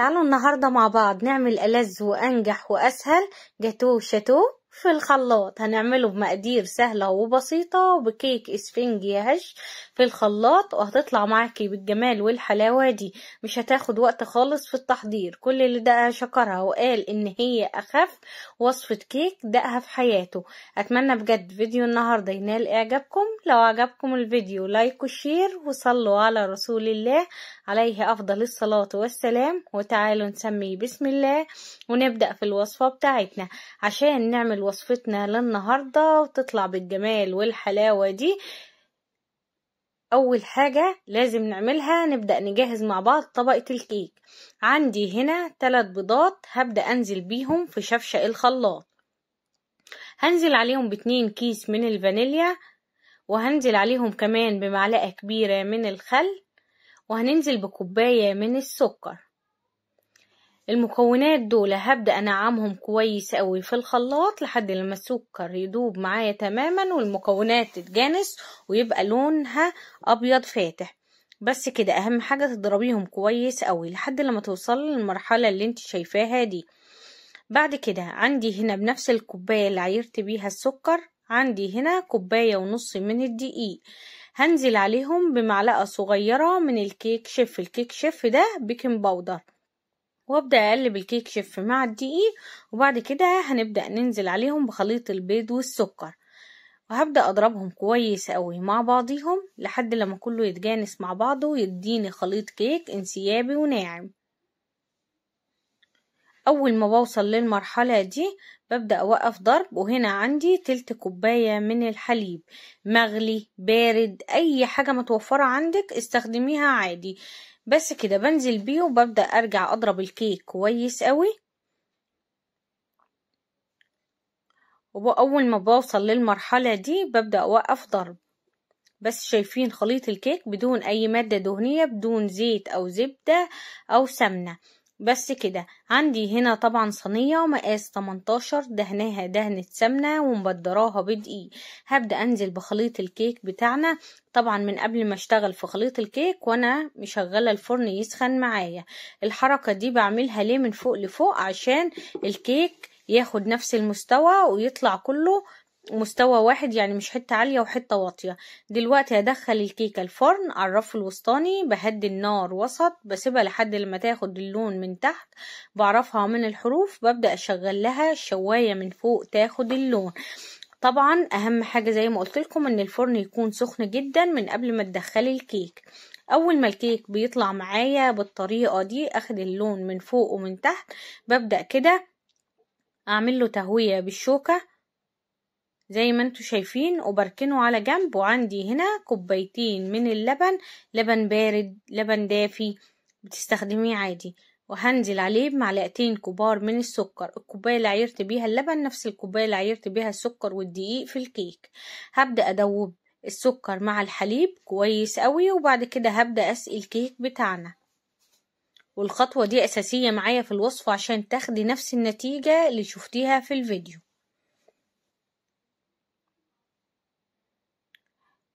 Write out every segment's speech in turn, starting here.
تعالوا النهاردة مع بعض نعمل ألذ وأنجح وأسهل جاتو شاتو في الخلاط. هنعمله بمقادير سهلة وبسيطة وبكيك اسفنجي هش في الخلاط، وهتطلع معاكي بالجمال والحلاوة دي. مش هتاخد وقت خالص في التحضير. كل اللي دقها شكرها وقال ان هي اخف وصفة كيك دقها في حياته. اتمنى بجد فيديو النهاردة ينال اعجابكم. لو عجبكم الفيديو لايك وشير وصلوا على رسول الله عليه افضل الصلاة والسلام. وتعالوا نسمي بسم الله ونبدأ في الوصفة بتاعتنا عشان نعمل وصفتنا للنهاردة وتطلع بالجمال والحلاوة دي. اول حاجة لازم نعملها نبدأ نجهز مع بعض طبقة الكيك. عندي هنا 3 بيضات هبدأ انزل بيهم في شفشق الخلاط. هنزل عليهم ب2 كيس من الفانيليا، وهنزل عليهم كمان بمعلقة كبيرة من الخل، وهننزل بكوباية من السكر. المكونات دول هبدأ انعمهم كويس قوي في الخلاط لحد لما السكر يدوب معايا تماما والمكونات تتجانس ويبقى لونها ابيض فاتح. بس كده، اهم حاجة تضربيهم كويس قوي لحد لما توصل للمرحلة اللي انت شايفاها دي. بعد كده عندي هنا بنفس الكوباية اللي عيرت بيها السكر عندي هنا 1.5 كوباية من الدقيق. هنزل عليهم بمعلقة صغيرة من الكيك شيف. الكيك شيف ده بيكنج باودر، وابدأ اقلب الكيك شيف مع الدقيق. وبعد كده هنبدأ ننزل عليهم بخليط البيض والسكر، وهبدأ اضربهم كويس قوي مع بعضيهم لحد لما كله يتجانس مع بعضه ويديني خليط كيك انسيابي وناعم. اول ما بوصل للمرحلة دي ببدأ اوقف ضرب، وهنا عندي 1/3 كوباية من الحليب مغلي بارد، اي حاجة متوفرة عندك استخدميها عادي. بس كده بنزل بيه وببدأ ارجع اضرب الكيك كويس قوي. واول ما بوصل للمرحلة دي ببدأ اوقف ضرب. بس شايفين خليط الكيك بدون اي مادة دهنية، بدون زيت او زبدة او سمنة. بس كده. عندي هنا طبعا صينية مقاس 18 دهناها دهنة سمنة ومبدراها بدقيق. هبدأ انزل بخليط الكيك بتاعنا طبعا من قبل ما اشتغل في خليط الكيك وانا مشغلة الفرن يسخن معايا. الحركة دي بعملها ليه من فوق لفوق عشان الكيك ياخد نفس المستوى ويطلع كله مستوى واحد، يعني مش حتة عالية وحتة واطية. دلوقتي هدخل الكيكة الفرن على الرف الوسطاني، بهدي النار وسط، بسيبها لحد لما تاخد اللون من تحت، بعرفها من الحروف. ببدأ اشغل لها الشواية من فوق تاخد اللون. طبعا اهم حاجة زي ما قلت لكم ان الفرن يكون سخن جدا من قبل ما تدخلي الكيك. اول ما الكيك بيطلع معايا بالطريقة دي اخد اللون من فوق ومن تحت، ببدأ كده اعمل له تهوية بالشوكة زي ما انتوا شايفين وبركنه على جنب. وعندي هنا 2 كوبايتين من اللبن، لبن بارد لبن دافي بتستخدميه عادي. وهنزل عليه بمعلقتين كبار من السكر. الكوبايه اللي عيرت بيها اللبن نفس الكوبايه اللي عيرت بيها السكر والدقيق في الكيك. هبدأ ادوب السكر مع الحليب كويس قوي، وبعد كده هبدأ اسقي الكيك بتاعنا. والخطوة دي اساسية معايا في الوصفة عشان تاخدي نفس النتيجة اللي شفتيها في الفيديو.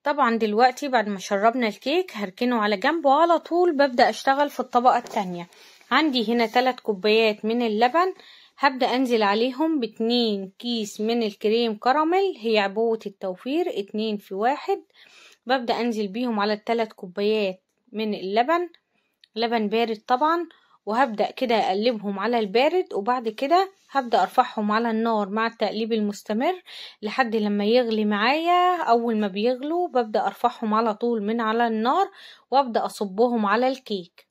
طبعا دلوقتي بعد ما شربنا الكيك هركنه على جنب، وعلى طول ببدأ اشتغل في الطبقة التانية. عندي هنا 3 كوبايات من اللبن، هبدأ انزل عليهم ب2 كيس من الكريم كراميل، هي عبوة التوفير 2 في 1. ببدأ انزل بيهم على 3 كوبايات من اللبن، لبن بارد طبعا. وهبدأ كده اقلبهم على البارد، وبعد كده هبدأ ارفعهم على النار مع التقليب المستمر لحد لما يغلي معايا. اول ما بيغلوا ببدأ ارفعهم على طول من على النار وابدأ اصبهم على الكيك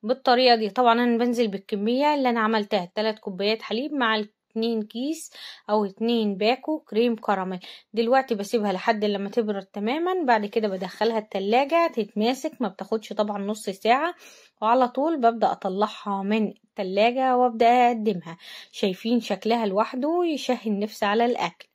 بالطريقة دي. طبعا انا بنزل بالكمية اللي انا عملتها 3 كوبايات حليب مع 2 كيس او 2 باكو كريم كراميل. دلوقتي بسيبها لحد لما تبرد تماما، بعد كده بدخلها التلاجة تتماسك، ما بتاخدش طبعا نص ساعة. وعلى طول ببدأ اطلعها من التلاجة وابدأ اقدمها. شايفين شكلها لوحده يشهي النفس على الاكل.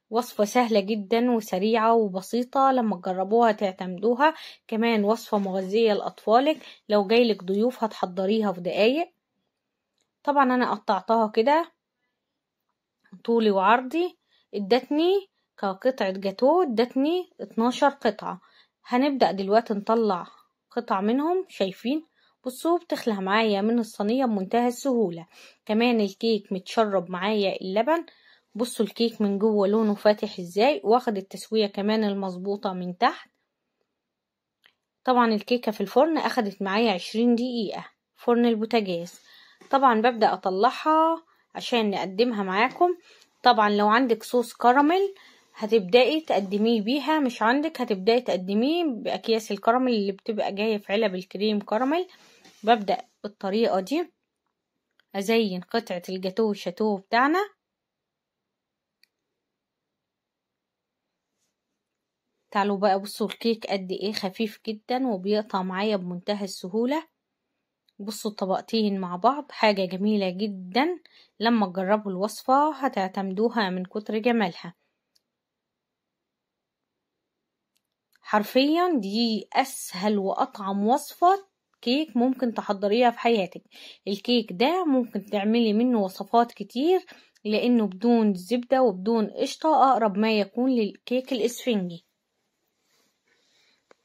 وصفة سهلة جدا وسريعة وبسيطة، لما تجربوها تعتمدوها. كمان وصفة مغذية لأطفالك، لو جايلك ضيوف هتحضريها في دقايق. طبعا انا قطعتها كده طولي وعرضي، ادتني كقطعة جاتو ادتني 12 قطعة. هنبدأ دلوقتي نطلع قطع منهم. شايفين؟ بصوا بتخلع معايا من الصينية بمنتهى السهولة. كمان الكيك متشرب معايا اللبن. بصوا الكيك من جوه لونه فاتح ازاي، واخد التسوية كمان المظبوطة من تحت. طبعا الكيكة في الفرن اخدت معايا 20 دقيقة فرن البوتاجاز. طبعا ببدأ اطلعها عشان نقدمها معاكم. طبعا لو عندك صوص كراميل هتبدأي تقدميه بيها، مش عندك هتبدأي تقدميه بأكياس الكراميل اللي بتبقى جاية في علب الكريم كراميل. ببدأ بالطريقة دي ازين قطعة الجاتوه الشاتوه بتاعنا. تعالوا بقى بصوا الكيك قد ايه خفيف جدا وبيقطع معايا بمنتهى السهولة. بصوا الطبقتين مع بعض حاجة جميلة جدا. لما تجربوا الوصفة هتعتمدوها من كتر جمالها. حرفيا دي اسهل واطعم وصفة كيك ممكن تحضريها في حياتك. الكيك ده ممكن تعملي منه وصفات كتير لانه بدون زبدة وبدون قشطة، اقرب ما يكون للكيك الاسفنجي.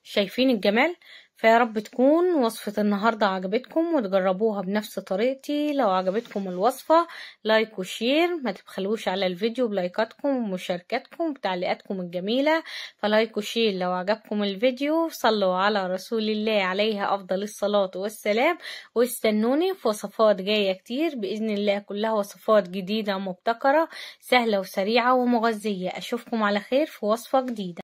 شايفين الجمال؟ فيا رب تكون وصفة النهاردة عجبتكم وتجربوها بنفس طريقتي. لو عجبتكم الوصفة لايك وشير، ما تبخلوش على الفيديو بلايكاتكم ومشاركاتكم وتعليقاتكم الجميلة. فلايك وشير لو عجبكم الفيديو. صلوا على رسول الله عليه أفضل الصلاة والسلام. واستنوني في وصفات جاية كتير بإذن الله، كلها وصفات جديدة مبتكرة سهلة وسريعة ومغذية. أشوفكم على خير في وصفة جديدة.